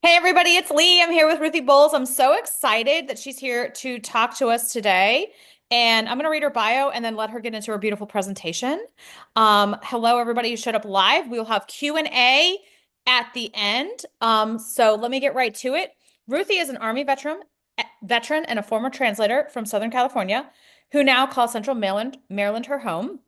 Hey everybody, it's Lee. I'm here with Ruthie Bowles. I'm so excited that she's here to talk to us today. And I'm going to read her bio and then let her get into her beautiful presentation. Hello everybody who showed up live. We will have Q&A at the end. So let me get right to it. Ruthie is an Army veteran and a former translator from Southern California who now calls Central Maryland her home.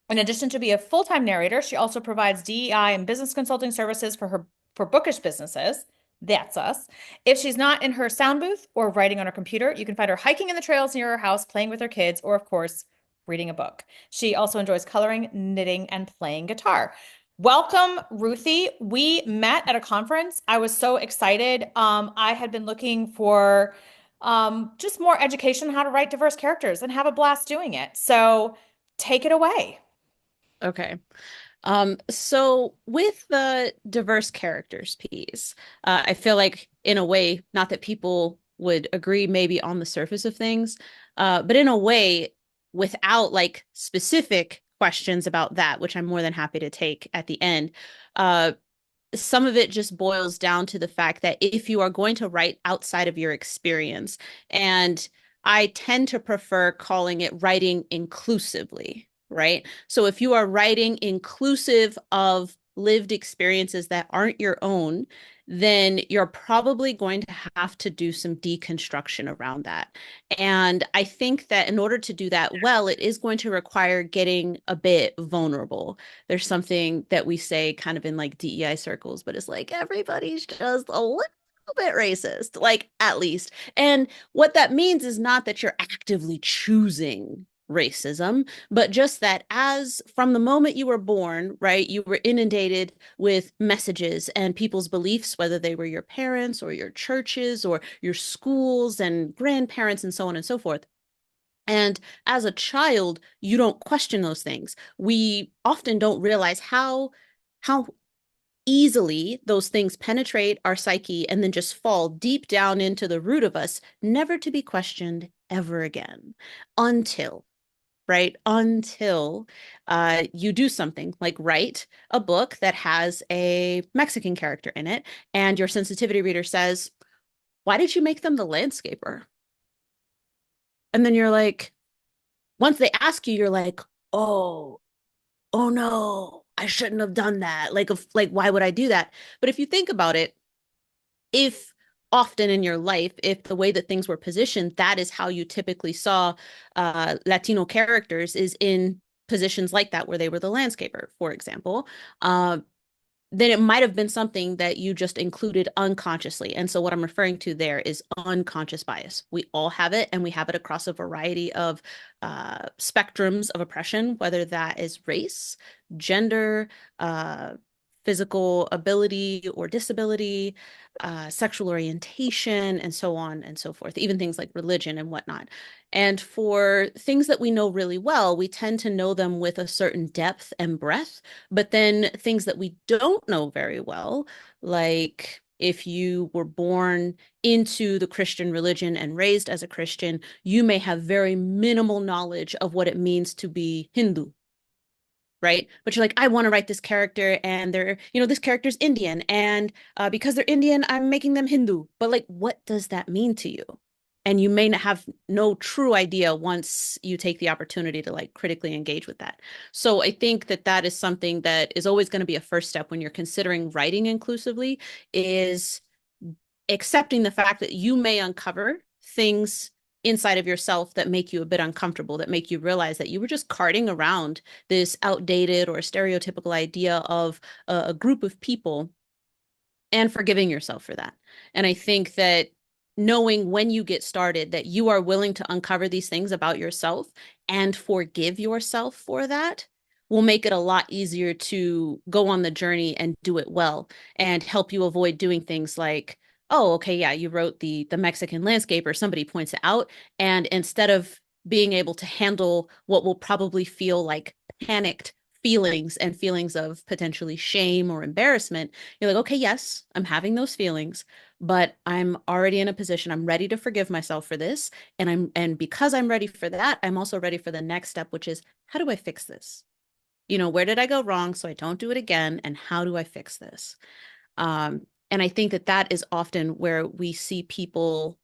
In addition to be a full-time narrator, she also provides DEI and business consulting services for bookish businesses. That's us. If she's not in her sound booth or writing on her computer, you can find her hiking in the trails near her house, playing with her kids, or of course, reading a book. She also enjoys coloring, knitting, and playing guitar. Welcome, Ruthie. We met at a conference. I was so excited. I had been looking for just more education on how to write diverse characters and have a blast doing it. So take it away. Okay. So with the diverse characters piece, I feel like in a way, not that people would agree maybe on the surface of things, but in a way, without like specific questions about that, which I'm more than happy to take at the end, uh, some of it just boils down to the fact that if you are going to write outside of your experience, and I tend to prefer calling it writing inclusively, right? So if you are writing inclusive of lived experiences that aren't your own, then you're probably going to have to do some deconstruction around that. And I think that in order to do that well, it is going to require getting a bit vulnerable. There's something that we say kind of in like DEI circles, but it's like everybody's just a little bit racist, like at least. And what that means is not that you're actively choosing racism, but just that as from the moment you were born, right, you were inundated with messages and people's beliefs, whether they were your parents or your churches or your schools and grandparents and so on and so forth. And as a child, you don't question those things. We often don't realize how easily those things penetrate our psyche and then just fall deep down into the root of us, never to be questioned ever again until right? Until you do something like write a book that has a Mexican character in it, and your sensitivity reader says, "Why did you make them the landscaper?" And then you're like, once they ask you, you're like, "Oh, oh no, I shouldn't have done that. Like, why would I do that?" But if you think about it, if often in your life, if the way that things were positioned, that is how you typically saw Latino characters is in positions like that, where they were the landscaper, for example, uh, then it might have been something that you just included unconsciously. And so what I'm referring to there is unconscious bias. We all have it, and we have it across a variety of spectrums of oppression, whether that is race, gender, uh, physical ability or disability, sexual orientation, and so on and so forth, even things like religion and whatnot. And for things that we know really well, we tend to know them with a certain depth and breadth. But then things that we don't know very well, like if you were born into the Christian religion and raised as a Christian, you may have very minimal knowledge of what it means to be Hindu, right? But you're like, I want to write this character, and this character's Indian, and because they're Indian, I'm making them Hindu. But like, what does that mean to you? And you may not have no true idea once you take the opportunity to like critically engage with that. So I think that that is something that is always going to be a first step when you're considering writing inclusively, is accepting the fact that you may uncover things inside of yourself that make you a bit uncomfortable, that make you realize that you were just carting around this outdated or stereotypical idea of a group of people, and forgiving yourself for that. And I think that knowing when you get started that you are willing to uncover these things about yourself and forgive yourself for that will make it a lot easier to go on the journey and do it well, and help you avoid doing things like, oh, okay, yeah, you wrote the Mexican landscaper, somebody points it out, and instead of being able to handle what will probably feel like panicked feelings and feelings of potentially shame or embarrassment, you're like, okay, yes, I'm having those feelings, but I'm already in a position, I'm ready to forgive myself for this. And because I'm ready for that, I'm also ready for the next step, which is, how do I fix this? Where did I go wrong so I don't do it again? And how do I fix this? And I think that that is often where we see people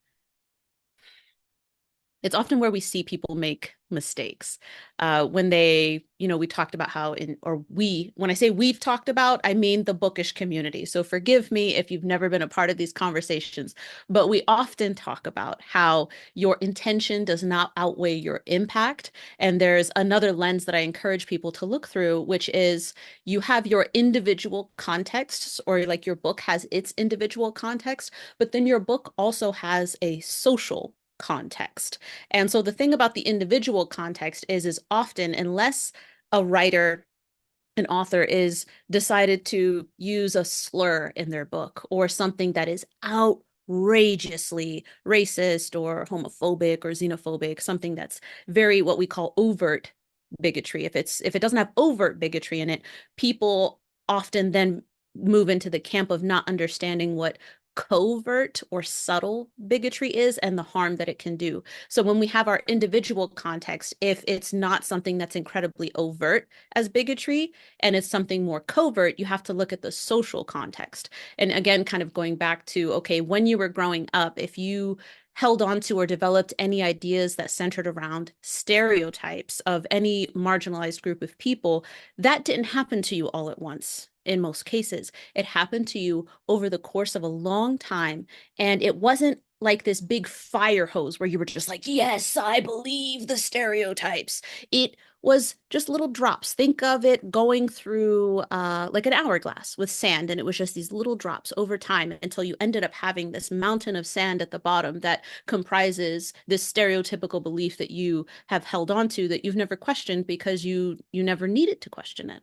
it's often where we see people make mistakes when they, we talked about how when I say we've talked about, I mean the bookish community. So forgive me if you've never been a part of these conversations, but we often talk about how your intention does not outweigh your impact. And there's another lens that I encourage people to look through, which is you have your individual contexts, or like your book has its individual context, but then your book also has a social context. And so the thing about the individual context is often, unless a writer, an author is decided to use a slur in their book or something that is outrageously racist or homophobic or xenophobic, something that's very what we call overt bigotry. If it doesn't have overt bigotry in it, people often then move into the camp of not understanding what covert or subtle bigotry is and the harm that it can do. So when we have our individual context, if it's not something that's incredibly overt as bigotry and it's something more covert, you have to look at the social context. And again, kind of going back to, okay, when you were growing up, if you held on to or developed any ideas that centered around stereotypes of any marginalized group of people, that didn't happen to you all at once. In most cases, it happened to you over the course of a long time. And it wasn't like this big fire hose where you were just like, yes, I believe the stereotypes. It was just little drops. Think of it going through like an hourglass with sand, and it was just these little drops over time until you ended up having this mountain of sand at the bottom that comprises this stereotypical belief that you have held on to that you've never questioned because you never needed to question it.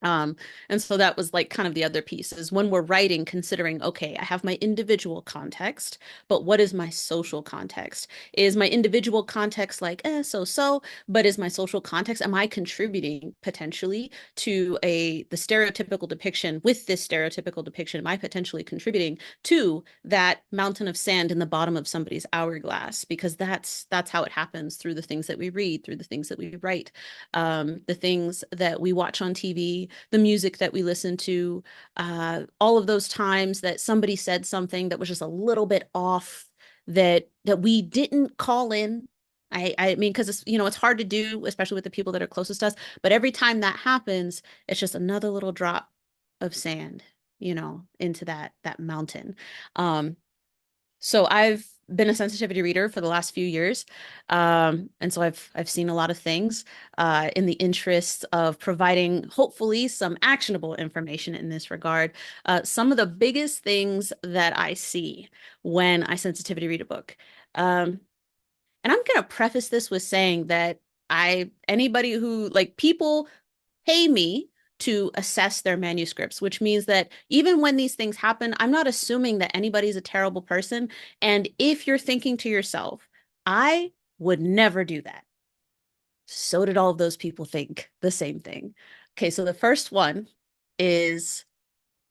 Um, and so that was like kind of the other piece is when we're writing, considering, okay, I have my individual context, but what is my social context? Is my individual context like, so, but is my social context, am I contributing potentially to the stereotypical depiction with this stereotypical depiction? Am I potentially contributing to that mountain of sand in the bottom of somebody's hourglass? Because that's how it happens through the things that we read, through the things that we write, the things that we watch on TV, the music that we listen to, all of those times that somebody said something that was just a little bit off that we didn't call in. I mean, because it's hard to do, especially with the people that are closest to us. But every time that happens, it's just another little drop of sand, into that mountain. So I've been a sensitivity reader for the last few years. And so I've seen a lot of things in the interest of providing hopefully some actionable information in this regard. Some of the biggest things that I see when I sensitivity read a book. And I'm going to preface this with saying that anybody who like people pay me to assess their manuscripts, which means that even when these things happen, I'm not assuming that anybody's a terrible person. And if you're thinking to yourself, I would never do that, so did all of those people think the same thing. Okay, so the first one is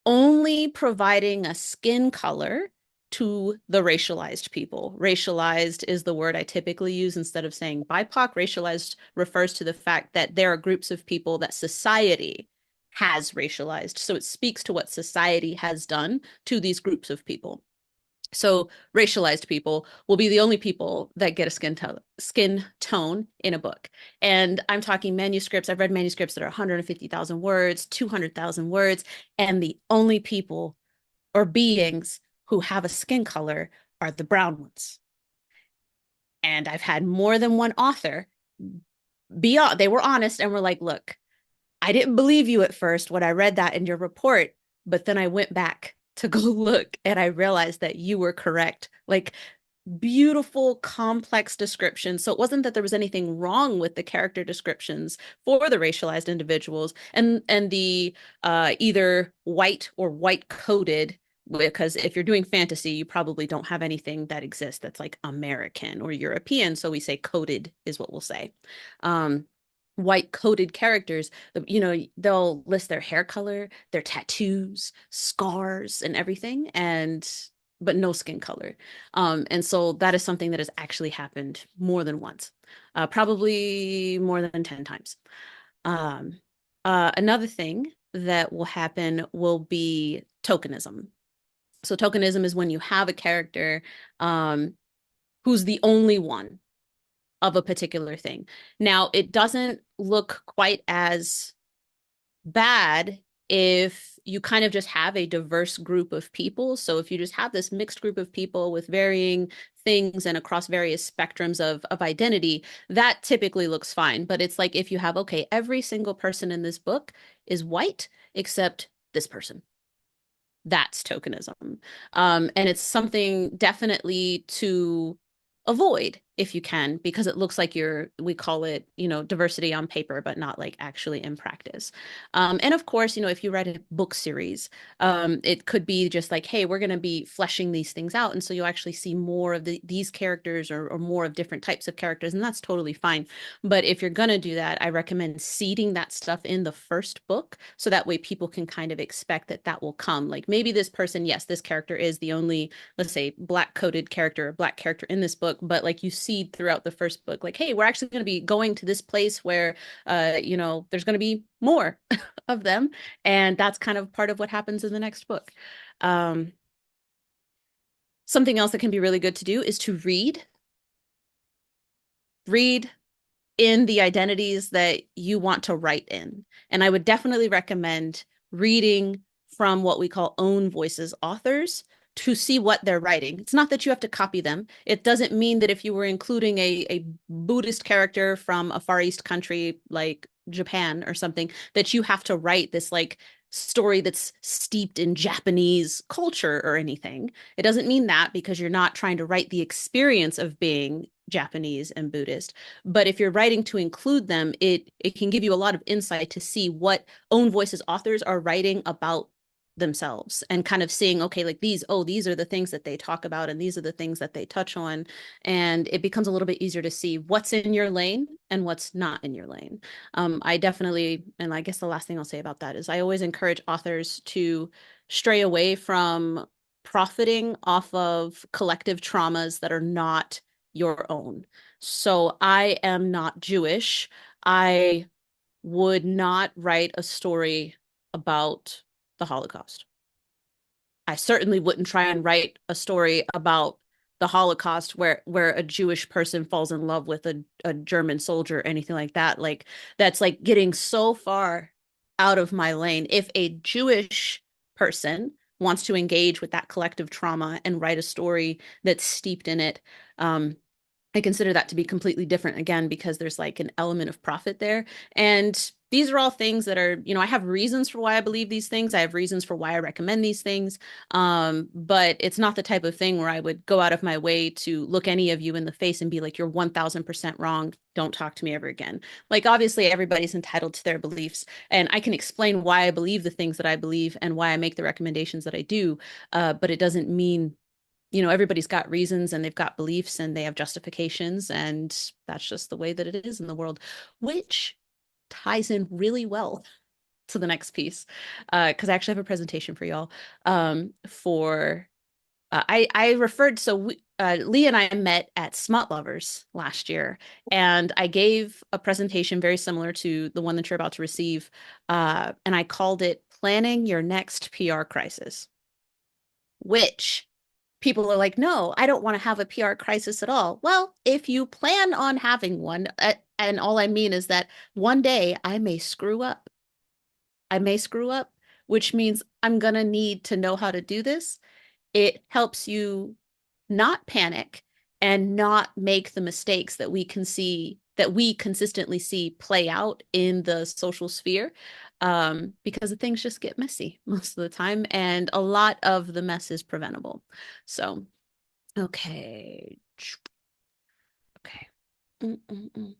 only providing a skin color to the racialized people. Racialized is the word I typically use instead of saying BIPOC. Racialized refers to the fact that there are groups of people that society has racialized. So it speaks to what society has done to these groups of people. So racialized people will be the only people that get a skin tone in a book. And I'm talking manuscripts. I've read manuscripts that are 150,000 words, 200,000 words, and the only people or beings who have a skin color are the brown ones. And I've had more than one author they were honest and were like, look, I didn't believe you at first when I read that in your report, but then I went back to go look and I realized that you were correct. Like beautiful, complex descriptions. So it wasn't that there was anything wrong with the character descriptions for the racialized individuals and the either white or white coded. Because if you're doing fantasy, you probably don't have anything that exists that's like American or European. So we say coded is what we'll say. White coded characters, they'll list their hair color, their tattoos, scars, and everything, but no skin color. And so that is something that has actually happened more than once, probably more than 10 times. Another thing that will happen will be tokenism. So tokenism is when you have a character um, who's the only one of a particular thing. Now, it doesn't look quite as bad if you kind of just have a diverse group of people. So if you just have this mixed group of people with varying things and across various spectrums of identity, that typically looks fine. But it's like if you have, okay, every single person in this book is white except this person. That's tokenism. And it's something definitely to avoid if you can, because it looks like we call it, diversity on paper, but not like actually in practice. And of course, if you write a book series, it could be just like, hey, we're going to be fleshing these things out. And so you actually see more of these characters or more of different types of characters, and that's totally fine. But if you're going to do that, I recommend seeding that stuff in the first book so that way people can kind of expect that that will come. Like maybe this person, yes, this character is the only, let's say, black coded character or black character in this book, but like you see throughout the first book, like, hey, we're actually going to be going to this place where, there's going to be more of them. And that's kind of part of what happens in the next book. Um, Something else that can be really good to do is to read in the identities that you want to write in. And I would definitely recommend reading from what we call own voices authors to see what they're writing. It's not that you have to copy them. It doesn't mean that if you were including a Buddhist character from a Far East country like Japan or something, that you have to write this like story that's steeped in Japanese culture or anything. It doesn't mean that because you're not trying to write the experience of being Japanese and Buddhist. But if you're writing to include them, it can give you a lot of insight to see what own voices authors are writing about themselves and kind of seeing, okay, like these are the things that they talk about and these are the things that they touch on. And it becomes a little bit easier to see what's in your lane and what's not in your lane. I definitely, and I guess the last thing I'll say about that is I always encourage authors to stray away from profiting off of collective traumas that are not your own. So I am not Jewish. I would not write a story about the Holocaust. I certainly wouldn't try and write a story about the Holocaust where a Jewish person falls in love with a German soldier or anything like that. Like that's like getting so far out of my lane. If a Jewish person wants to engage with that collective trauma and write a story that's steeped in it, I consider that to be completely different again because there's like an element of profit there. And these are all things that are, I have reasons for why I believe these things. I have reasons for why I recommend these things. But it's not the type of thing where I would go out of my way to look any of you in the face and be like, you're 1000% wrong. Don't talk to me ever again. Like, obviously, everybody's entitled to their beliefs. And I can explain why I believe the things that I believe and why I make the recommendations that I do. But it doesn't mean everybody's got reasons and they've got beliefs and they have justifications, and that's just the way that it is in the world, which ties in really well to the next piece. Because I actually have a presentation for y'all. For I referred so Lee and I met at Smut Lovers last year, and I gave a presentation very similar to the one that you're about to receive, and I called it "Planning Your Next PR Crisis," which people are like, no, I don't want to have a PR crisis at all. Well, if you plan on having one, and all I mean is that one day I may screw up. I may screw up, which means I'm going to need to know how to do this. It helps you not panic and not make the mistakes that we consistently see play out in the social sphere, because the things just get messy most of the time, and a lot of the mess is preventable. So, okay. Okay. Mm-mm-mm.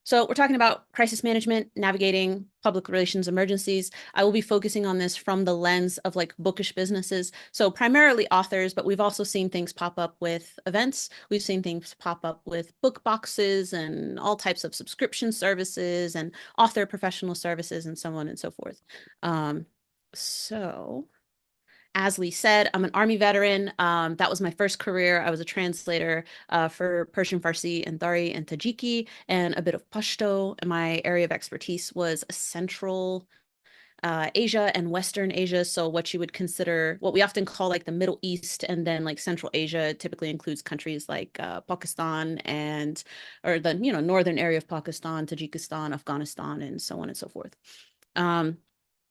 So we're talking about crisis management, navigating public relations emergencies. I will be focusing on this from the lens of like bookish businesses. So primarily authors, but we've also seen things pop up with events. We've seen things pop up with book boxes and all types of subscription services and author professional services and so on and so forth. So as Lee said, I'm an Army veteran. That was my first career. I was a translator for Persian, Farsi, and Dari and Tajiki, and a bit of Pashto. And my area of expertise was Central Asia and Western Asia. So what you would consider, what we often call like the Middle East, and then like Central Asia typically includes countries like Pakistan and, or the, northern area of Pakistan, Tajikistan, Afghanistan, and so on and so forth. Um,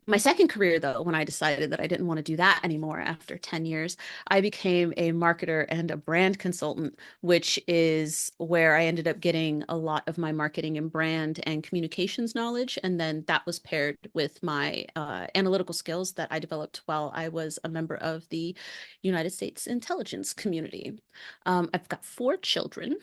my second career, though, when I decided that I didn't want to do that anymore after 10 years, I became a marketer and a brand consultant, which is where I ended up getting a lot of my marketing and brand and communications knowledge. And then that was paired with my analytical skills that I developed while I was a member of the United States intelligence community. I've got 4 children.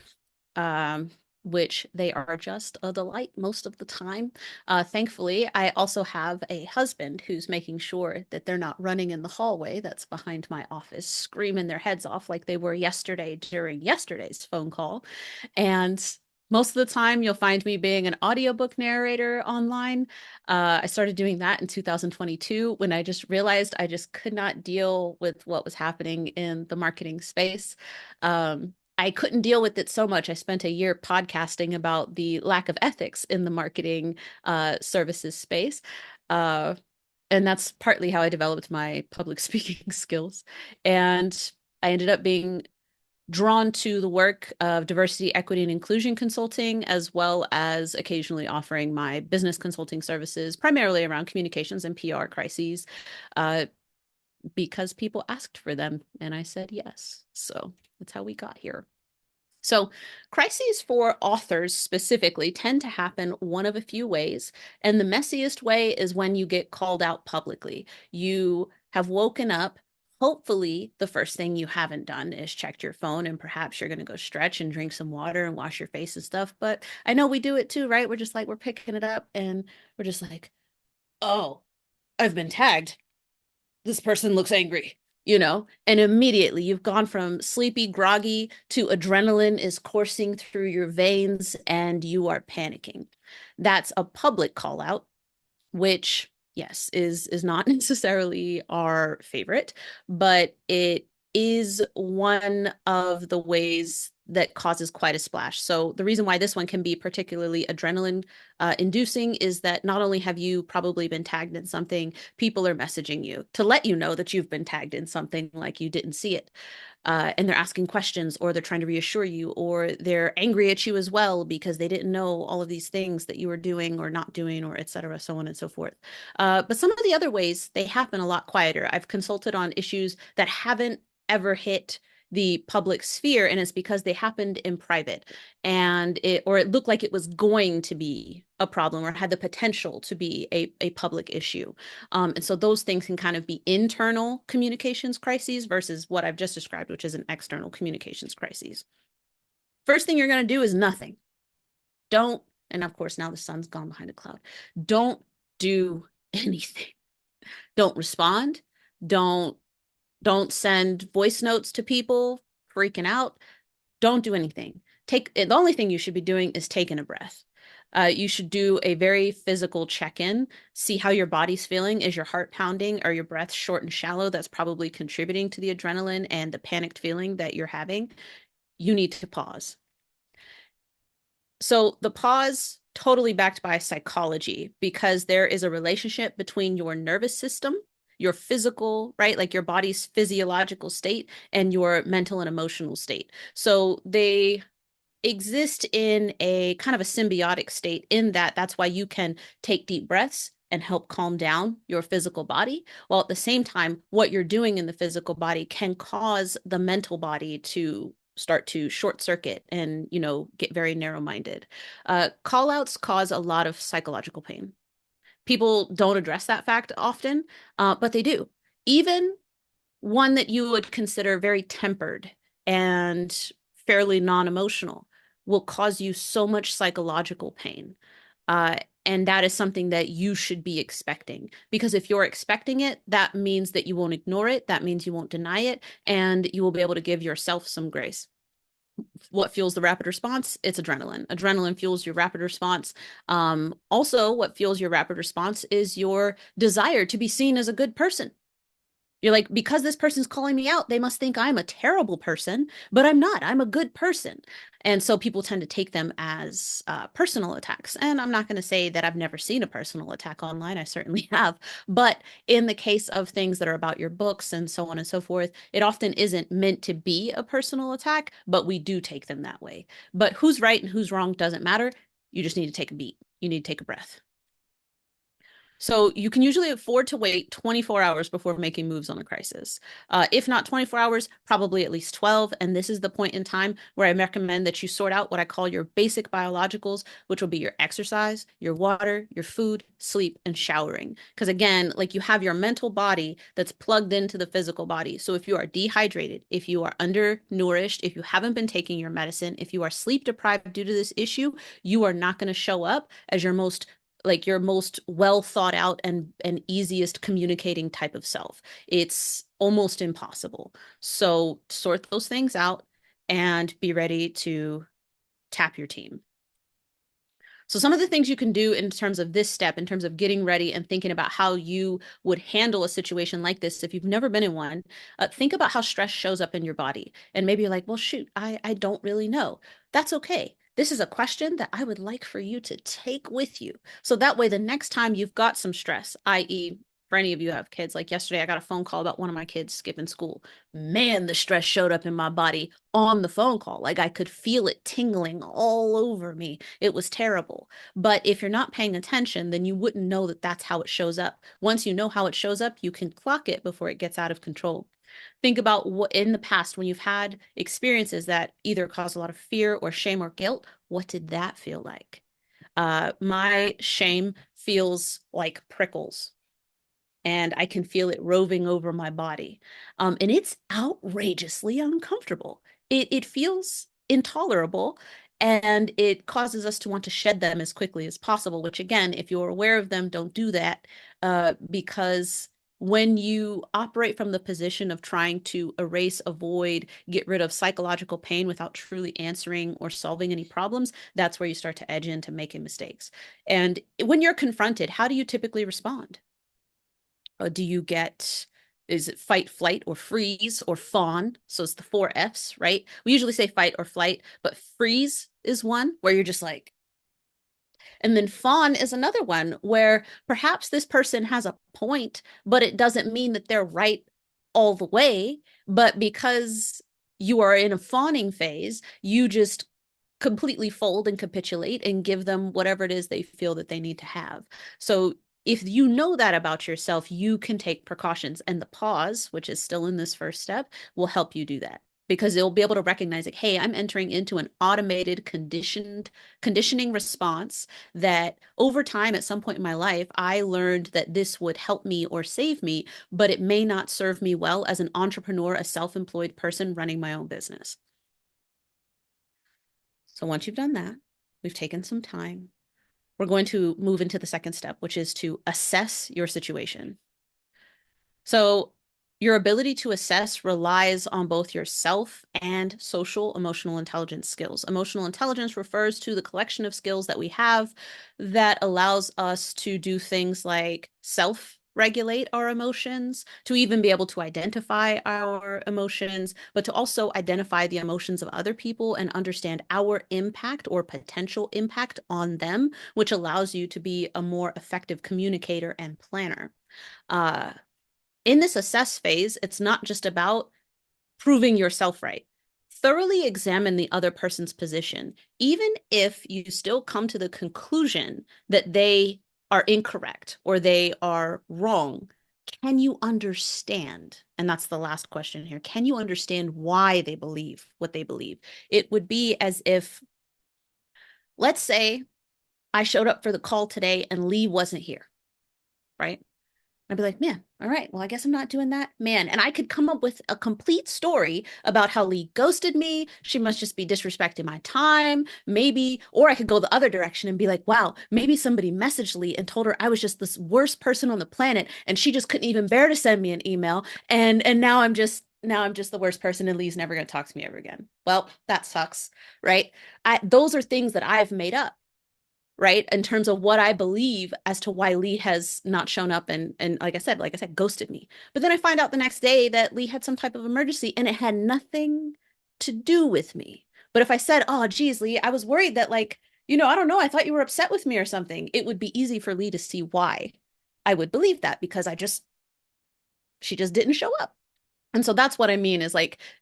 Um, which they are just a delight most of the time. Thankfully, I also have a husband who's making sure that they're not running in the hallway that's behind my office, screaming their heads off like they were yesterday during yesterday's phone call. And most of the time, you'll find me being an audiobook narrator online. I started doing that in 2022 when I just realized I just could not deal with what was happening in the marketing space. I couldn't deal with it so much. I spent a year podcasting about the lack of ethics in the marketing services space. Uh, and that's partly how I developed my public speaking skills. And I ended up being drawn to the work of diversity, equity, and inclusion consulting, as well as occasionally offering my business consulting services, primarily around communications and PR crises, uh, because people asked for them and I said yes. So that's how we got here. So, crises for authors specifically tend to happen one of a few ways. And the messiest way is when you get called out publicly. You have woken up. Hopefully, the first thing you haven't done is checked your phone, and perhaps you're going to go stretch and drink some water and wash your face and stuff. But I know we do it too, right? We're just like, we're picking it up and we're just like, oh, I've been tagged. This person looks angry, and immediately you've gone from sleepy, groggy to adrenaline is coursing through your veins and you are panicking. That's a public call out, which, yes, is not necessarily our favorite, but it is one of the ways that causes quite a splash. So the reason why this one can be particularly adrenaline inducing is that not only have you probably been tagged in something, people are messaging you to let you know that you've been tagged in something like you didn't see it. And they're asking questions, or they're trying to reassure you, or they're angry at you as well because they didn't know all of these things that you were doing or not doing, or et cetera, so on and so forth. But some of the other ways, they happen a lot quieter. I've consulted on issues that haven't ever hit the public sphere, and it's because they happened in private, and it looked like it was going to be a problem or had the potential to be a public issue. And so those things can kind of be internal communications crises versus what I've just described, which is an external communications crisis. First thing you're going to do is nothing. Don't, and of course now the sun's gone behind a cloud. Don't do anything. Don't respond. Don't don't send voice notes to people freaking out. Don't do anything. The only thing you should be doing is taking a breath. You should do a very physical check-in, see how your body's feeling. Is your heart pounding? Are your breaths short and shallow? That's probably contributing to the adrenaline and the panicked feeling that you're having. You need to pause. So the pause, totally backed by psychology, because there is a relationship between your nervous system, your physical, right? Like your body's physiological state, and your mental and emotional state. So they exist in a kind of a symbiotic state, in that that's why you can take deep breaths and help calm down your physical body, while at the same time, what you're doing in the physical body can cause the mental body to start to short circuit and, get very narrow minded. Call outs cause a lot of psychological pain. People don't address that fact often, but they do. Even one that you would consider very tempered and fairly non-emotional will cause you so much psychological pain. And that is something that you should be expecting, because if you're expecting it, that means that you won't ignore it. That means you won't deny it, and you will be able to give yourself some grace. What fuels the rapid response? It's adrenaline. Adrenaline fuels your rapid response. Also, what fuels your rapid response is your desire to be seen as a good person. You're like, because this person's calling me out, they must think I'm a terrible person, but I'm not. I'm a good person. And so people tend to take them as personal attacks. And I'm not going to say that I've never seen a personal attack online. I certainly have. But in the case of things that are about your books and so on and so forth, it often isn't meant to be a personal attack, but we do take them that way. But who's right and who's wrong doesn't matter. You just need to take a beat. You need to take a breath. So you can usually afford to wait 24 hours before making moves on a crisis. If not 24 hours, probably at least 12. And this is the point in time where I recommend that you sort out what I call your basic biologicals, which will be your exercise, your water, your food, sleep, and showering. Because again, like you have your mental body that's plugged into the physical body. So if you are dehydrated, if you are undernourished, if you haven't been taking your medicine, if you are sleep deprived due to this issue, you are not going to show up as your most well thought out and easiest communicating type of self. It's almost impossible. So sort those things out and be ready to tap your team. So some of the things you can do in terms of this step, in terms of getting ready and thinking about how you would handle a situation like this, if you've never been in one, think about how stress shows up in your body. And maybe you're like, well, shoot, I don't really know. That's okay. This is a question that I would like for you to take with you. So that way, the next time you've got some stress, i.e., for any of you who have kids, like yesterday, I got a phone call about one of my kids skipping school. Man, the stress showed up in my body on the phone call. Like I could feel it tingling all over me. It was terrible. But if you're not paying attention, then you wouldn't know that that's how it shows up. Once you know how it shows up, you can clock it before it gets out of control. Think about what in the past when you've had experiences that either cause a lot of fear or shame or guilt, what did that feel like? My shame feels like prickles and I can feel it roving over my body. And it's outrageously uncomfortable. It feels intolerable and it causes us to want to shed them as quickly as possible, which again, if you're aware of them, don't do that because when you operate from the position of trying to erase, avoid, get rid of psychological pain without truly answering or solving any problems, that's where you start to edge into making mistakes. And when you're confronted, how do you typically respond? Do you get, is it fight, flight, or freeze, or fawn? So it's the four F's, right? We usually say fight or flight, but freeze is one where you're just like, and then fawn is another one where perhaps this person has a point, but it doesn't mean that they're right all the way. But because you are in a fawning phase, you just completely fold and capitulate and give them whatever it is they feel that they need to have. So if you know that about yourself, you can take precautions. And the pause, which is still in this first step, will help you do that because it'll be able to recognize like, hey, I'm entering into an automated conditioning response that over time at some point in my life, I learned that this would help me or save me, but it may not serve me well as an entrepreneur, a self-employed person running my own business. So once you've done that, we've taken some time. We're going to move into the second step, which is to assess your situation. So your ability to assess relies on both your self and social emotional intelligence skills. Emotional intelligence refers to the collection of skills that we have that allows us to do things like self regulate our emotions, to even be able to identify our emotions, but to also identify the emotions of other people and understand our impact or potential impact on them, which allows you to be a more effective communicator and planner. Uh, in this assess phase, it's not just about proving yourself right. Thoroughly examine the other person's position, even if you still come to the conclusion that they are incorrect or they are wrong. Can you understand? And that's the last question here. Can you understand why they believe what they believe? It would be as if, let's say, I showed up for the call today and Lee wasn't here, right? I'd be like, man, all right, well, I guess I'm not doing that. Man, and I could come up with a complete story about how Lee ghosted me. She must just be disrespecting my time, maybe. Or I could go the other direction and be like, wow, maybe somebody messaged Lee and told her I was just this worst person on the planet and she just couldn't even bear to send me an email. And now I'm just the worst person and Lee's never going to talk to me ever again. Well, that sucks, right? Those are things that I've made up. right? In terms of what I believe as to why Lee has not shown up and like I said, ghosted me. But then I find out the next day that Lee had some type of emergency and it had nothing to do with me. But if I said, "Oh, geez, Lee, I was worried that I don't know, I thought you were upset with me or something," it would be easy for Lee to see why I would believe that because she just didn't show up. And so that's what I mean is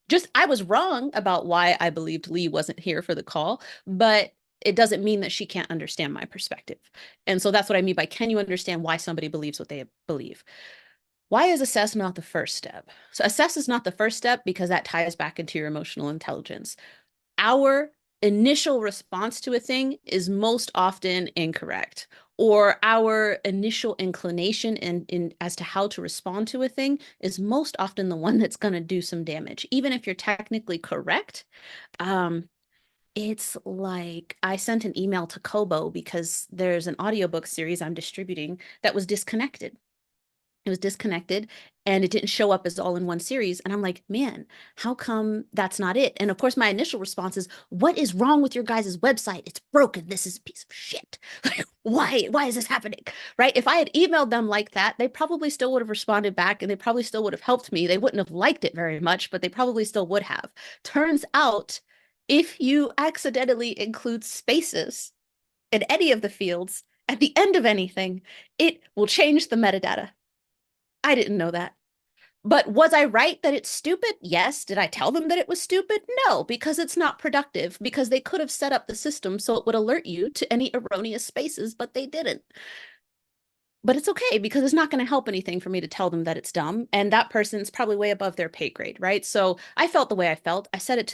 just I was wrong about why I believed Lee wasn't here for the call, but it doesn't mean that she can't understand my perspective. And so that's what I mean by can you understand why somebody believes what they believe? Why is assess not the first step? So assess is not the first step because that ties back into your emotional intelligence. Our initial response to a thing is most often incorrect, or our initial inclination in as to how to respond to a thing is most often the one that's going to do some damage. Even if you're technically correct, um, it's like I sent an email to Kobo because there's an audiobook series I'm distributing that was disconnected. It was disconnected and it didn't show up as all in one series. And I'm like, man, how come that's not it? And of course, my initial response is, what is wrong with your guys' website? It's broken. This is a piece of shit. Like, why is this happening? Right? If I had emailed them like that, they probably still would have responded back and they probably still would have helped me. They wouldn't have liked it very much, but they probably still would have. Turns out, if you accidentally include spaces in any of the fields at the end of anything, it will change the metadata. I didn't know that. But was I right that it's stupid? Yes. Did I tell them that it was stupid? No, because it's not productive, because they could have set up the system so it would alert you to any erroneous spaces, but they didn't. But it's okay because it's not going to help anything for me to tell them that it's dumb. And that person's probably way above their pay grade, right? So I felt the way I felt. I said it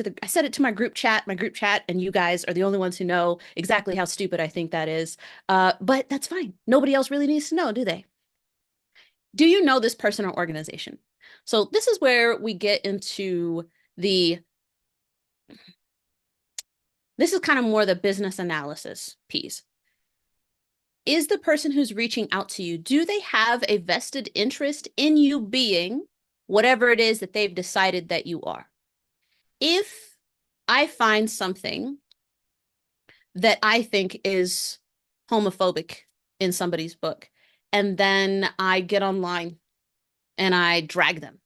to my group chat, and you guys are the only ones who know exactly how stupid I think that is. But that's fine. Nobody else really needs to know, do they? Do you know this person or organization? So this is where we get into this is kind of more the business analysis piece. Is the person who's reaching out to you, do they have a vested interest in you being whatever it is that they've decided that you are? If I find something that I think is homophobic in somebody's book, and then I get online and I drag them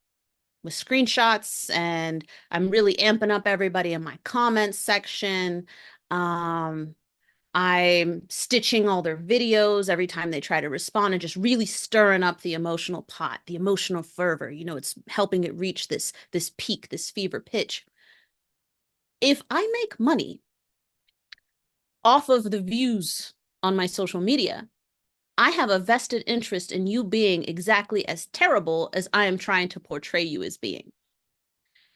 with screenshots and I'm really amping up everybody in my comments section. Um, I'm stitching all their videos every time they try to respond and just really stirring up the emotional pot, the emotional fervor. It's helping it reach this peak, this fever pitch. If I make money off of the views on my social media, I have a vested interest in you being exactly as terrible as I am trying to portray you as being.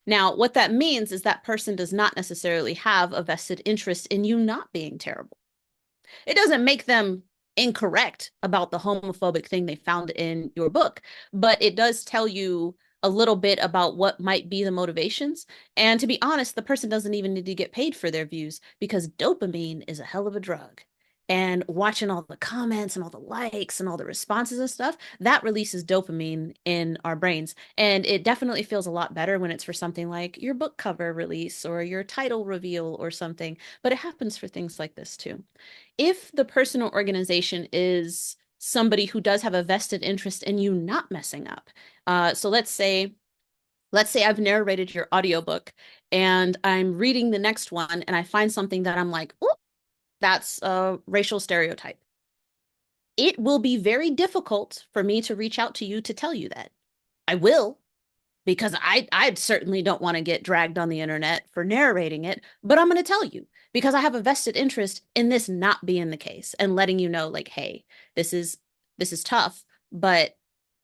Now, what that means is that person does not necessarily have a vested interest in you not being terrible. It doesn't make them incorrect about the homophobic thing they found in your book, but it does tell you a little bit about what might be the motivations. And to be honest, the person doesn't even need to get paid for their views because dopamine is a hell of a drug. And watching all the comments and all the likes and all the responses and stuff, that releases dopamine in our brains. And it definitely feels a lot better when it's for something like your book cover release or your title reveal or something. But it happens for things like this too. If the person or organization is somebody who does have a vested interest in you not messing up, so let's say I've narrated your audiobook and I'm reading the next one and I find something that I'm like, oh, that's a racial stereotype. It will be very difficult for me to reach out to you to tell you that. I will, because I certainly don't want to get dragged on the internet for narrating it, but I'm going to tell you because I have a vested interest in this not being the case and letting you know like, hey, this is tough, but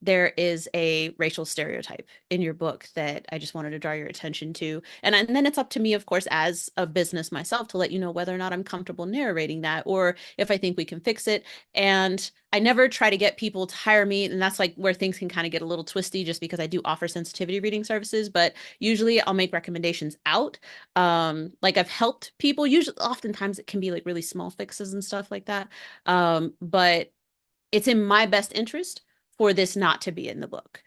there is a racial stereotype in your book that I just wanted to draw your attention to. And then it's up to me, of course, as a business myself to let you know whether or not I'm comfortable narrating that or if I think we can fix it. And I never try to get people to hire me. And that's like where things can kind of get a little twisty just because I do offer sensitivity reading services, but usually I'll make recommendations out. Like I've helped people, usually oftentimes it can be like really small fixes and stuff like that. But it's in my best interest for this not to be in the book,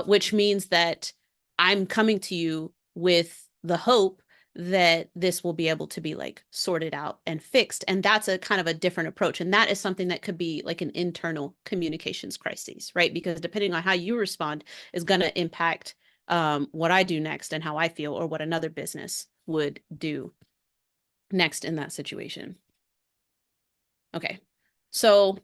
which means that I'm coming to you with the hope that this will be able to be like sorted out and fixed. And that's a kind of a different approach. And that is something that could be like an internal communications crisis, right? Because depending on how you respond is going to impact what I do next and how I feel, or what another business would do next in that situation. Okay. So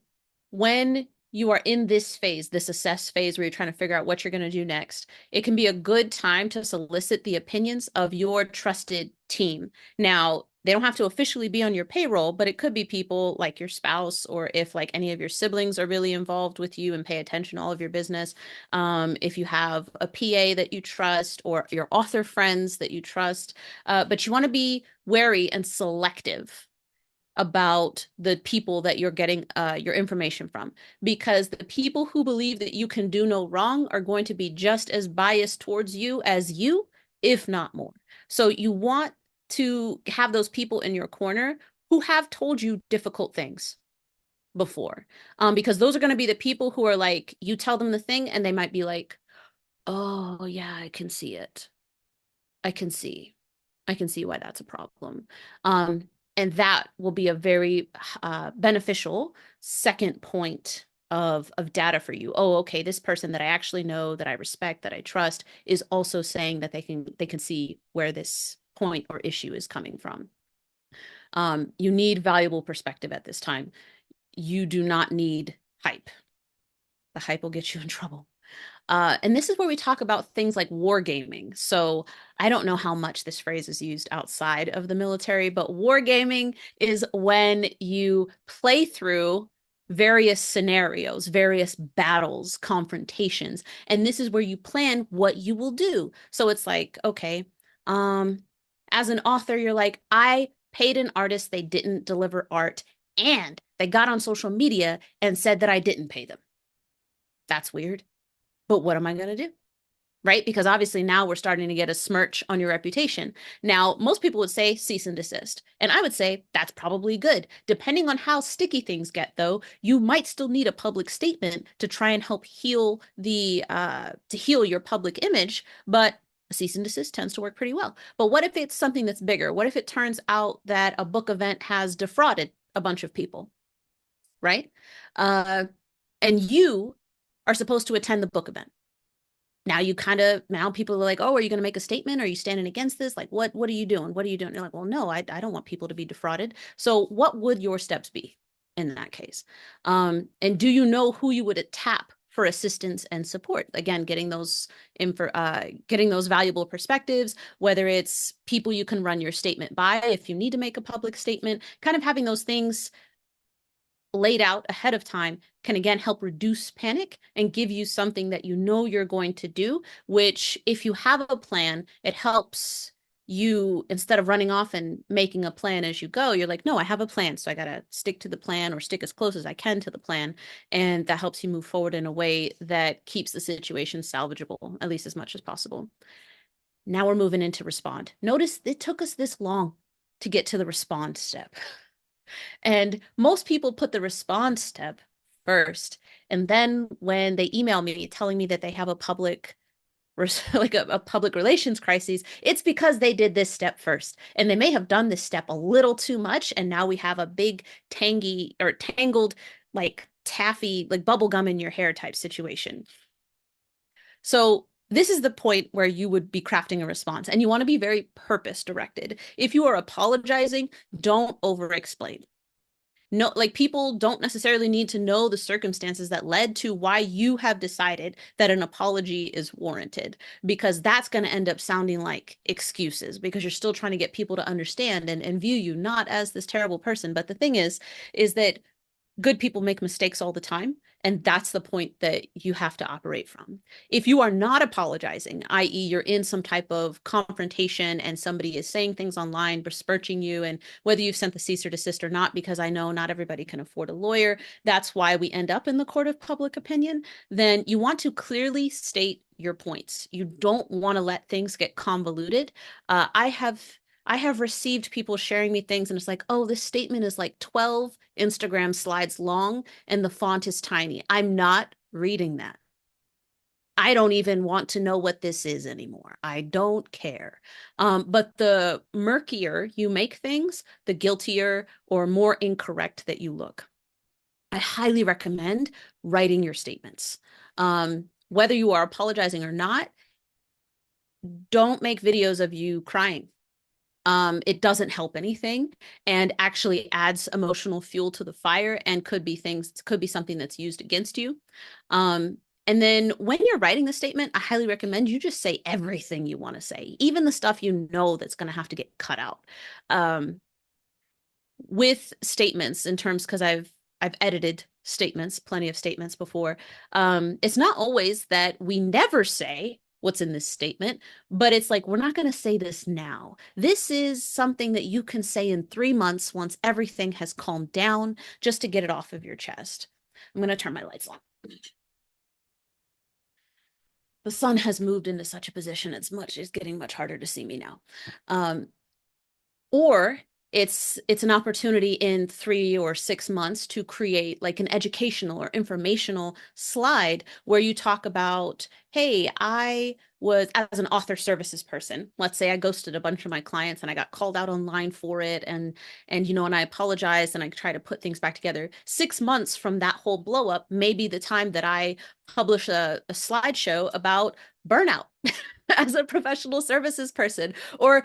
when you are in this phase, this assess phase where you're trying to figure out what you're going to do next, it can be a good time to solicit the opinions of your trusted team. Now, they don't have to officially be on your payroll, but it could be people like your spouse, or if like any of your siblings are really involved with you and pay attention to all of your business. If you have a PA that you trust, or your author friends that you trust, but you want to be wary and selective about the people that you're getting your information from, because the people who believe that you can do no wrong are going to be just as biased towards you as you, if not more. So you want to have those people in your corner who have told you difficult things before, because those are going to be the people who are like, you tell them the thing and they might be like, oh yeah, I can see it. I can see. I can see why that's a problem. Um, and that will be a very beneficial second point of data for you. Oh, okay, this person that I actually know, that I respect, that I trust, is also saying that they can see where this point or issue is coming from. You need valuable perspective at this time. You do not need hype. The hype will get you in trouble. And this is where we talk about things like wargaming. So I don't know how much this phrase is used outside of the military, but wargaming is when you play through various scenarios, various battles, confrontations, and this is where you plan what you will do. So it's like, okay, um, as an author, you're like, I paid an artist, they didn't deliver art, and they got on social media and said that I didn't pay them. That's weird. But what am I going to do? Right? Because obviously now we're starting to get a smirch on your reputation. Now, most people would say cease and desist. And I would say that's probably good. Depending on how sticky things get, though, you might still need a public statement to try and help heal to heal your public image. But a cease and desist tends to work pretty well. But what if it's something that's bigger? What if it turns out that a book event has defrauded a bunch of people, right? Uh, and you are supposed to attend the book event. Now people are like, oh, are you going to make a statement? Are you standing against this? Like, what are you doing? What are you doing? They're like, well, no, I don't want people to be defrauded. So what would your steps be in that case? And do you know who you would tap for assistance and support? Again, getting those valuable perspectives, whether it's people you can run your statement by if you need to make a public statement, kind of having those things laid out ahead of time can again help reduce panic and give you something that you know you're going to do, which if you have a plan, it helps you, instead of running off and making a plan as you go, you're like, no, I have a plan. So I got to stick to the plan, or stick as close as I can to the plan. And that helps you move forward in a way that keeps the situation salvageable, at least as much as possible. Now we're moving into respond. Notice it took us this long to get to the respond step. And most people put the response step first. And then when they email me telling me that they have a public like a public relations crisis, it's because they did this step first. And they may have done this step a little too much. And now we have a big tangled, like taffy, like bubble gum in your hair type situation. So this is the point where you would be crafting a response, and you want to be very purpose directed. If you are apologizing, don't over explain. No, like people don't necessarily need to know the circumstances that led to why you have decided that an apology is warranted, because that's going to end up sounding like excuses, because you're still trying to get people to understand and view you not as this terrible person. But the thing is that good people make mistakes all the time. And that's the point that you have to operate from. If you are not apologizing, i.e., you're in some type of confrontation and somebody is saying things online, besmirching you, and whether you've sent the cease or desist or not, because I know not everybody can afford a lawyer, that's why we end up in the court of public opinion, then you want to clearly state your points. You don't want to let things get convoluted. I have received people sharing me things and it's like, oh, this statement is like 12 Instagram slides long and the font is tiny. I'm not reading that. I don't even want to know what this is anymore. I don't care. But the murkier you make things, the guiltier or more incorrect that you look. I highly recommend writing your statements. Whether you are apologizing or not, don't make videos of you crying. It doesn't help anything and actually adds emotional fuel to the fire and could be something that's used against you. Um, and then when you're writing the statement, I highly recommend you just say everything you want to say, even the stuff you know that's going to have to get cut out. Um, with statements in terms, because I've edited statements, plenty of statements before. It's not always that we never say what's in this statement, but it's like, we're not going to say this now. This is something that you can say in 3 months once everything has calmed down, just to get it off of your chest. I'm going to turn my lights on. The sun has moved into such a position, it's getting much harder to see me now. Um, or it's an opportunity in 3 or 6 months to create like an educational or informational slide where you talk about, hey, I was, as an author services person, let's say I ghosted a bunch of my clients and I got called out online for it, and I apologized and I try to put things back together. 6 months from that whole blow up may be the time that I publish a slideshow about burnout as a professional services person, or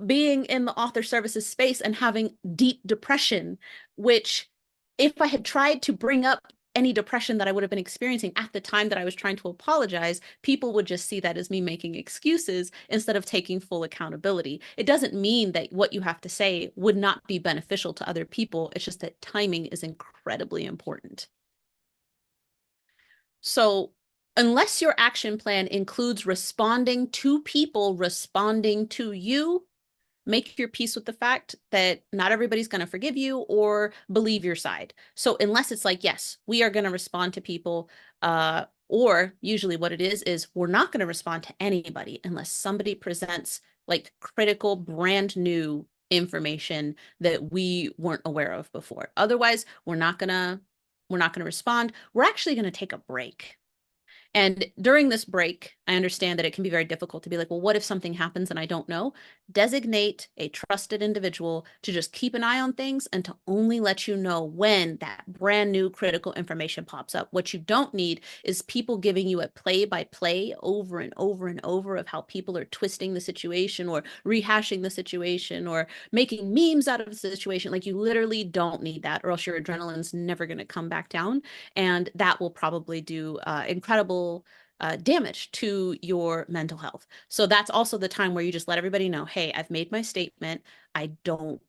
being in the author services space and having deep depression, which, if I had tried to bring up any depression that I would have been experiencing at the time that I was trying to apologize, people would just see that as me making excuses instead of taking full accountability. It doesn't mean that what you have to say would not be beneficial to other people. It's just that timing is incredibly important. So, unless your action plan includes responding to people responding to you, make your peace with the fact that not everybody's going to forgive you or believe your side. So, unless it's like, yes, we are going to respond to people, or usually what it is we're not going to respond to anybody unless somebody presents like critical, brand new information that we weren't aware of before. Otherwise, we're not going to respond. We're actually going to take a break. And during this break, I understand that it can be very difficult to be like, well, what if something happens and I don't know? Designate a trusted individual to just keep an eye on things and to only let you know when that brand new critical information pops up. What you don't need is people giving you a play by play over and over and over of how people are twisting the situation or rehashing the situation or making memes out of the situation. Like, you literally don't need that, or else your adrenaline's never going to come back down. And that will probably do incredible damage to your mental health. So that's also the time where you just let everybody know, hey, I've made my statement. I don't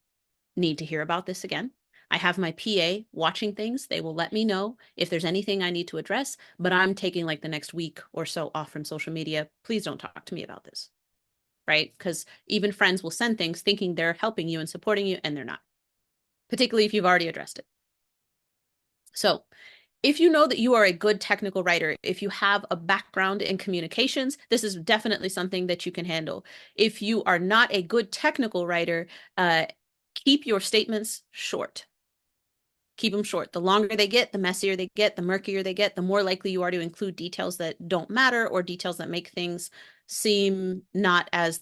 need to hear about this again. I have my PA watching things. They will let me know if there's anything I need to address, but I'm taking like the next week or so off from social media. Please don't talk to me about this. Right? Because even friends will send things thinking they're helping you and supporting you, and they're not, particularly if you've already addressed it. So, if you know that you are a good technical writer, if you have a background in communications, this is definitely something that you can handle. If you are not a good technical writer, keep your statements short. Keep them short. The longer they get, the messier they get, the murkier they get, the more likely you are to include details that don't matter or details that make things seem not as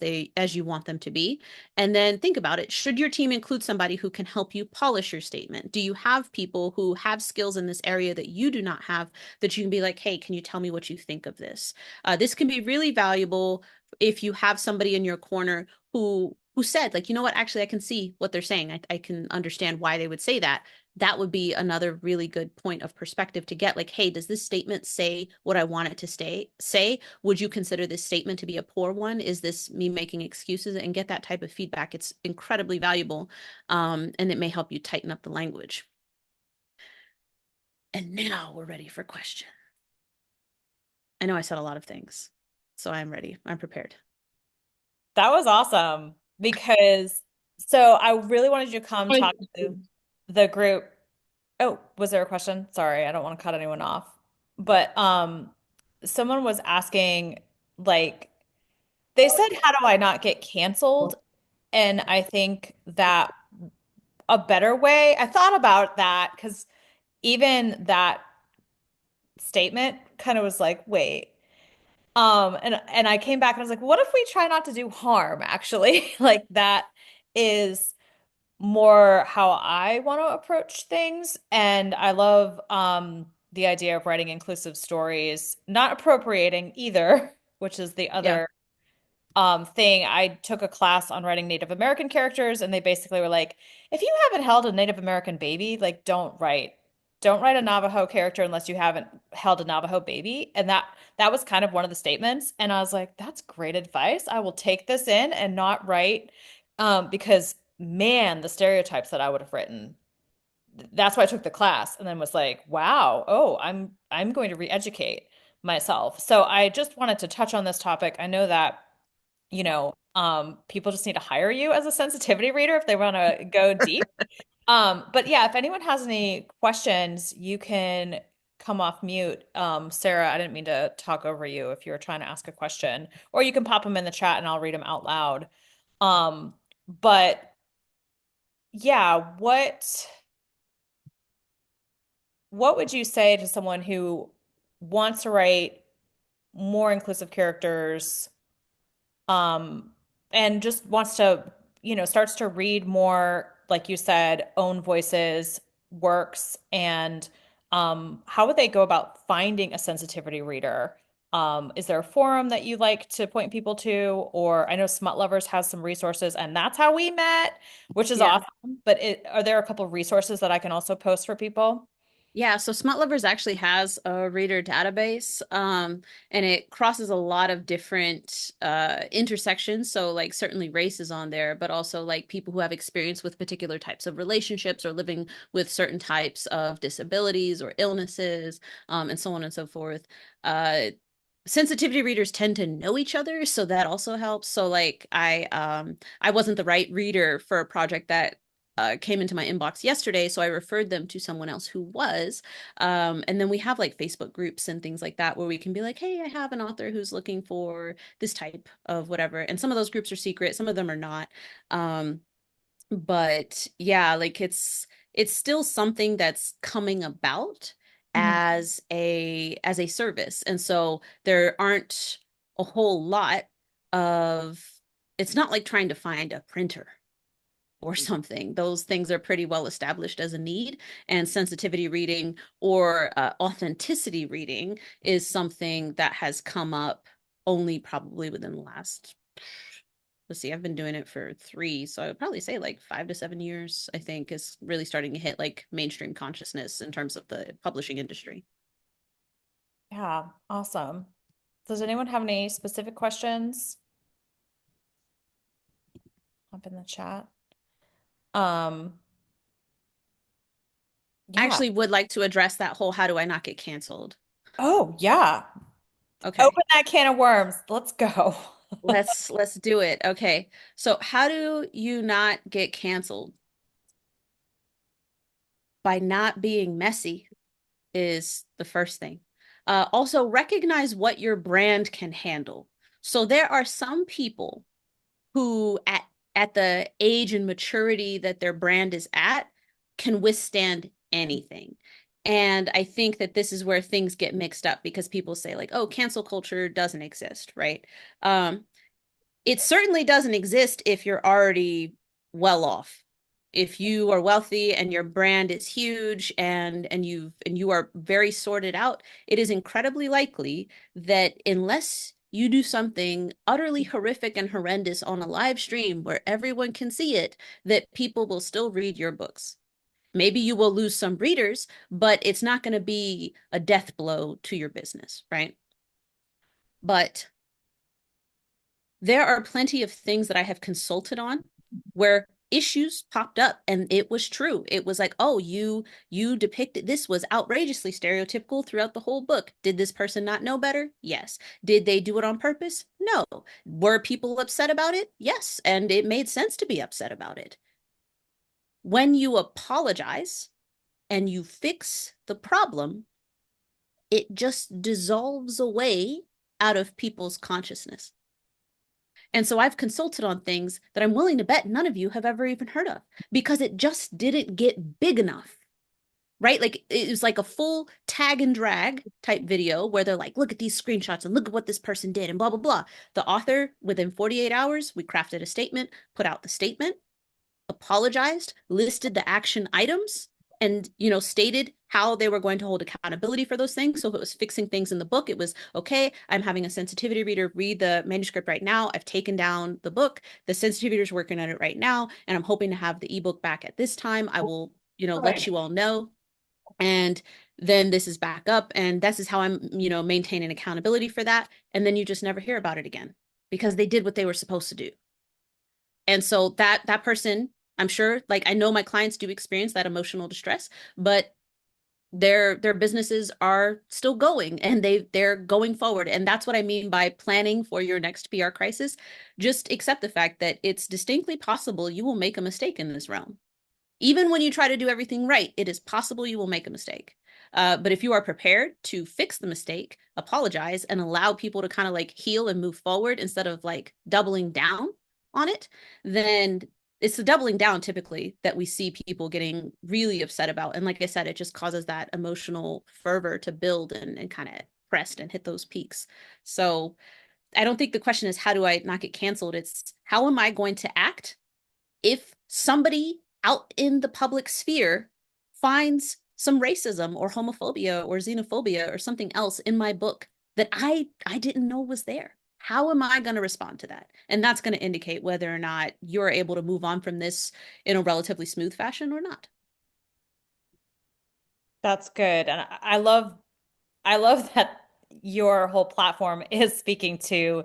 you want them to be. And then think about it. Should your team include somebody who can help you polish your statement? Do you have people who have skills in this area that you do not have, that you can be like, hey, can you tell me what you think of this? This can be really valuable if you have somebody in your corner who said, like, you know what, actually, I can see what they're saying. I can understand why they would say that. That would be another really good point of perspective to get, like, hey, does this statement say what I want it to say? Would you consider this statement to be a poor one? Is this me making excuses? And get that type of feedback. It's incredibly valuable, and it may help you tighten up the language. And now we're ready for question. I know I said a lot of things, so I'm ready. I'm prepared. That was awesome because I really wanted you to come talk to the group. Oh, was there a question? Sorry, I don't want to cut anyone off. But someone was asking, like, they said, how do I not get canceled? And I think that a better way, I thought about that because even that statement kind of was like, wait. And I came back and I was like, what if we try not to do harm, actually? Like that is more how I want to approach things. And I love the idea of writing inclusive stories, not appropriating either, which is the Yeah. other thing. I took a class on writing Native American characters, and they basically were like, if you haven't held a Native American baby, like don't write a Navajo character unless you haven't held a Navajo baby. And that was kind of one of the statements. And I was like, that's great advice. I will take this in and not write because man, the stereotypes that I would have written. That's why I took the class and then was like, wow, oh, I'm going to re-educate myself. So I just wanted to touch on this topic. I know that people just need to hire you as a sensitivity reader if they want to go deep. But yeah, if anyone has any questions, you can come off mute. Sarah, I didn't mean to talk over you if you were trying to ask a question, or you can pop them in the chat and I'll read them out loud. But yeah, what would you say to someone who wants to write more inclusive characters? um, and just wants to, starts to read more, like you said, own voices, works, and how would they go about finding a sensitivity reader? Is there a forum that you like to point people to? Or I know Smut Lovers has some resources, and that's how we met, which is Yeah. awesome. But are there a couple of resources that I can also post for people? Yeah, so Smut Lovers actually has a reader database, and it crosses a lot of different intersections. So, like, certainly race is on there, but also like people who have experience with particular types of relationships or living with certain types of disabilities or illnesses, and so on and so forth. Uh, Sensitivity readers tend to know each other, so that also helps. So, like, I wasn't the right reader for a project that came into my inbox yesterday, so I referred them to someone else who was. And then we have like Facebook groups and things like that where we can be like, hey, I have an author who's looking for this type of whatever. And some of those groups are secret, some of them are not. Um, but yeah, like it's still something that's coming about Mhm. as a service. And so there aren't a whole lot of, it's not like trying to find a printer or something. Those things are pretty well established as a need. And sensitivity reading or authenticity reading is something that has come up only probably within the last, let's see, I've been doing it for 3, so I would probably say like 5 to 7 years, I think, is really starting to hit like mainstream consciousness in terms of the publishing industry. Yeah, awesome. Does anyone have any specific questions? Hop in the chat. Um, I yeah. actually would like to address that whole how do I not get canceled? Oh, yeah. Okay. Open that can of worms. Let's go. Let's do it. Okay. So how do you not get canceled? By not being messy is the first thing. Also, recognize what your brand can handle. So there are some people who, at the age and maturity that their brand is at, can withstand anything. And I think that this is where things get mixed up because people say like, "Oh, cancel culture doesn't exist," right? Um, it certainly doesn't exist if you're already well off. If you are wealthy and your brand is huge and you are very sorted out, it is incredibly likely that unless you do something utterly horrific and horrendous on a live stream where everyone can see it, that people will still read your books. Maybe you will lose some readers, but it's not going to be a death blow to your business, right? But there are plenty of things that I have consulted on where issues popped up and it was true. It was like, oh, you depicted this was outrageously stereotypical throughout the whole book. Did this person not know better? Yes. Did they do it on purpose? No. Were people upset about it? Yes. And it made sense to be upset about it. When you apologize and you fix the problem, it just dissolves away out of people's consciousness. And so I've consulted on things that I'm willing to bet none of you have ever even heard of because it just didn't get big enough. right? Like it was like a full tag and drag type video where they're like, look at these screenshots and look at what this person did and blah, blah, blah. The author, within 48 hours, we crafted a statement, put out the statement, apologized, listed the action items, and stated how they were going to hold accountability for those things. So if it was fixing things in the book, it was okay, I'm having a sensitivity reader read the manuscript right now, I've taken down the book, the sensitivity reader is working on it right now, and I'm hoping to have the ebook back at this time. I will let you all know, and then this is back up, and this is how I'm maintaining accountability for that. And then you just never hear about it again because they did what they were supposed to do. And so that person, I'm sure, like, I know my clients do experience that emotional distress, but their businesses are still going, and they're going forward. And that's what I mean by planning for your next PR crisis. Just accept the fact that it's distinctly possible you will make a mistake in this realm. Even when you try to do everything right, it is possible you will make a mistake. But if you are prepared to fix the mistake, apologize, and allow people to kind of like heal and move forward instead of like doubling down on it, then it's the doubling down typically that we see people getting really upset about. And like I said, it just causes that emotional fervor to build and kind of crest and hit those peaks. So I don't think the question is, how do I not get canceled? It's, how am I going to act if somebody out in the public sphere finds some racism or homophobia or xenophobia or something else in my book that I didn't know was there? How am I going to respond to that? And that's going to indicate whether or not you're able to move on from this in a relatively smooth fashion or not. That's good. And I love that your whole platform is speaking to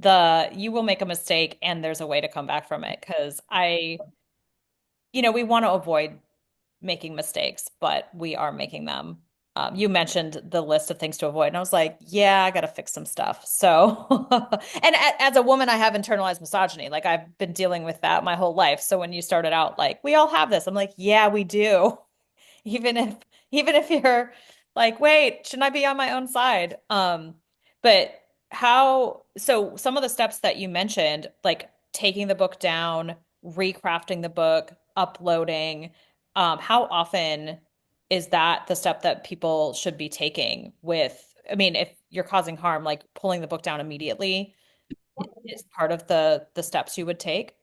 the you will make a mistake and there's a way to come back from it. Because we want to avoid making mistakes, but we are making them. You mentioned the list of things to avoid, and I was like, yeah, I got to fix some stuff. So, and as a woman, I have internalized misogyny. Like I've been dealing with that my whole life. So when you started out, like, we all have this, I'm like, yeah, we do. even if even if you're like, wait, shouldn't I be on my own side? But so some of the steps that you mentioned, like taking the book down, recrafting the book, uploading, how often is that the step that people should be taking with, I mean, if you're causing harm, like pulling the book down immediately is part of the steps you would take?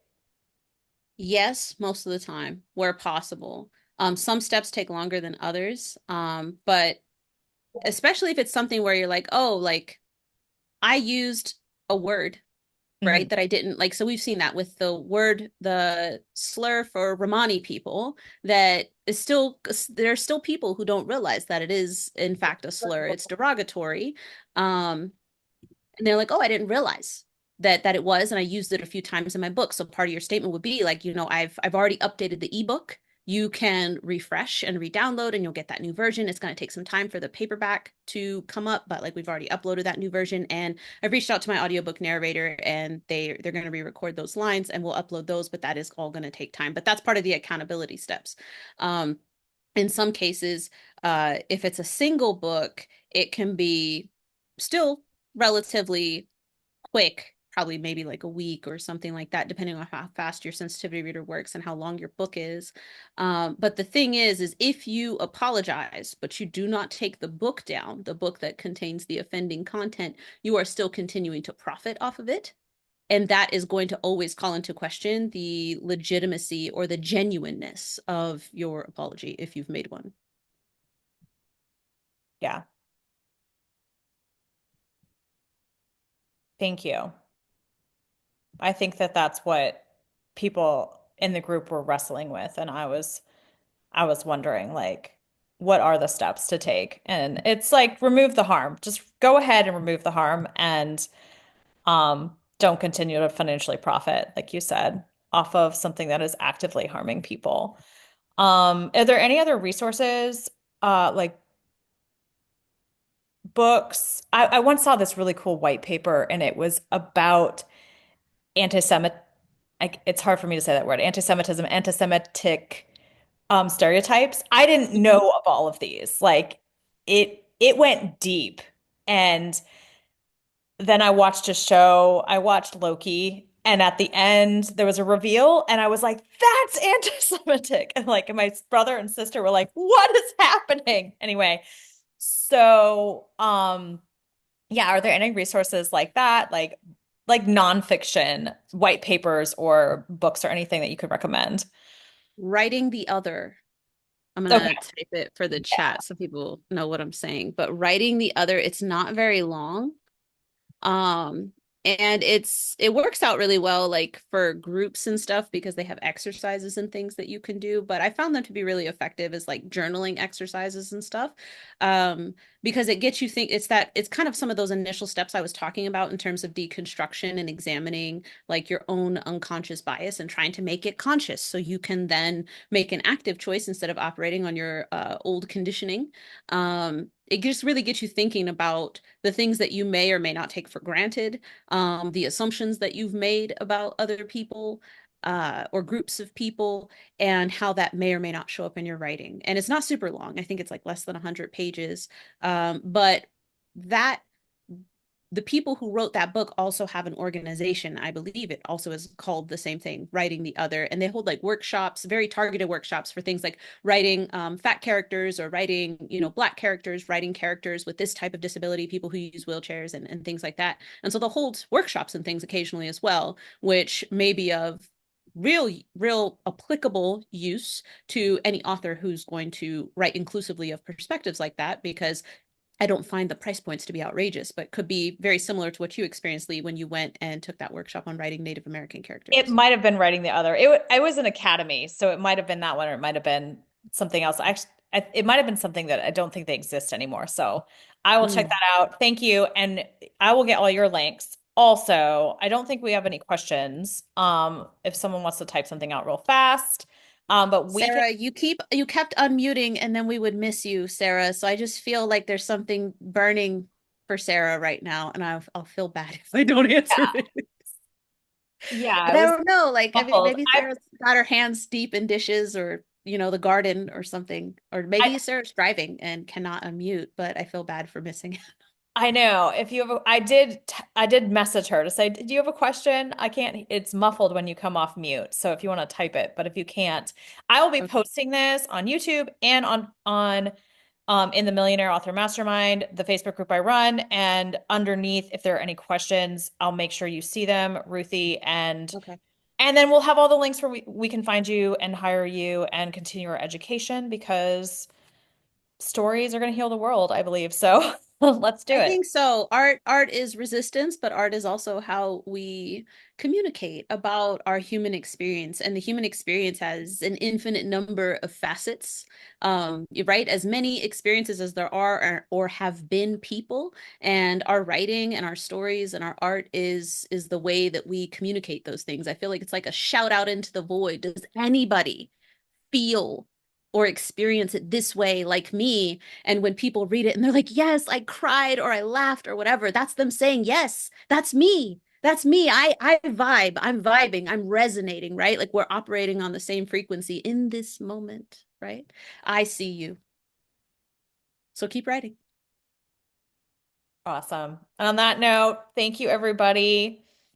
Yes, most of the time, where possible. Some steps take longer than others, but especially if it's something where you're like, oh, like I used a word, right, Mhm. that I didn't like. So we've seen that with the word, the slur for Romani people, that is still, there are still people who don't realize that it is in fact a slur. It's derogatory. Um, and they're like, oh, I didn't realize that it was, and I used it a few times in my book. So part of your statement would be like, I've already updated the ebook. You can refresh and re-download, and you'll get that new version. It's going to take some time for the paperback to come up, but like we've already uploaded that new version, and I've reached out to my audiobook narrator, and they're going to re-record those lines, and we'll upload those. But that is all going to take time. But that's part of the accountability steps. In some cases, if it's a single book, it can be still relatively quick, probably maybe like a week or something like that, depending on how fast your sensitivity reader works and how long your book is. But the thing is if you apologize, but you do not take the book down, the book that contains the offending content, you are still continuing to profit off of it. And that is going to always call into question the legitimacy or the genuineness of your apology if you've made one. Yeah. Thank you. I think that that's what people in the group were wrestling with, and I was wondering like what are the steps to take? And it's like remove the harm. Just go ahead and remove the harm and don't continue to financially profit, like you said, off of something that is actively harming people. Are there any other resources like books? I once saw this really cool white paper and it was about anti-Semit it's hard for me to say that word, anti-Semitism, anti-Semitic stereotypes. I didn't know of all of these. Like it went deep. And then I watched a show. I watched Loki And at the end, there was a reveal, and I was like, that's anti-Semitic. And like my brother and sister were like, what is happening? Anyway, so yeah, are there any resources like that, like nonfiction, white papers or books or anything that you could recommend? Writing the other. I'm Okay. gonna type it for the chat so people know what I'm saying. But writing the other, it's not very long. Um, and it works out really well like for groups and stuff because they have exercises and things that you can do. But I found them to be really effective as like journaling exercises and stuff. Because it gets you think it's kind of some of those initial steps I was talking about in terms of deconstruction and examining like your own unconscious bias and trying to make it conscious so you can then make an active choice instead of operating on your old conditioning. It just really gets you thinking about the things that you may or may not take for granted, the assumptions that you've made about other people or groups of people, and how that may or may not show up in your writing. And it's not super long. I think it's like less than 100 pages. But that the people who wrote that book also have an organization. I believe it also is called the same thing, Writing the Other. And they hold like workshops, very targeted workshops for things like writing fat characters or writing, Black characters, writing characters with this type of disability, people who use wheelchairs and things like that. And so they'll hold workshops and things occasionally as well, which may be of real applicable use to any author who's going to write inclusively of perspectives like that, because I don't find the price points to be outrageous, but could be very similar to what you experienced, Lee, when you went and took that workshop on writing Native American It characters. might have been writing the other. It was an academy, so it might have been that one, or it might have been something else. Actually, it might have been something that I don't think they exist anymore. So I will check Mm. that out. Thank you, and I will get all your links. Also, I don't think we have any questions. If someone wants to type something out real fast, but we can. Sarah, you kept unmuting and then we would miss you, Sarah. So I just feel like there's something burning for Sarah right now, and I'll feel bad if I don't answer Yeah, it. yeah, But it I was don't know, like muffled. maybe Sarah's got her hands deep in dishes or the garden or something. Or I maybe Sarah's driving and cannot unmute, but I feel bad for missing it. I know. If you have I did message her to say, "Do you have a question?" I can't, it's muffled when you come off mute. So if you want to type it, but if you can't, I will be Okay. posting this on YouTube and on in the Millionaire Author Mastermind, the Facebook group I run, and underneath, if there are any questions, I'll make sure you see them, Ruthie, Okay. and then we'll have all the links where we can find you and hire you and continue our education because stories are going to heal the world, I believe. So let's do I it. think so. Art is resistance, but art is also how we communicate about our human experience. And the human experience has an infinite number of facets. Right? As many experiences as there are or have been people, and our writing and our stories and our art is the way that we communicate those things. I feel like it's like a shout out into the void. Does anybody feel or experience it this way like me? And when people read it and they're like, yes, I cried or I laughed or whatever, that's them saying, yes, that's me. That's me. I vibe. I'm vibing. I'm resonating, right? Like we're operating on the same frequency in this moment, right? I see you. So keep writing. Awesome. And on that note, thank you, everybody.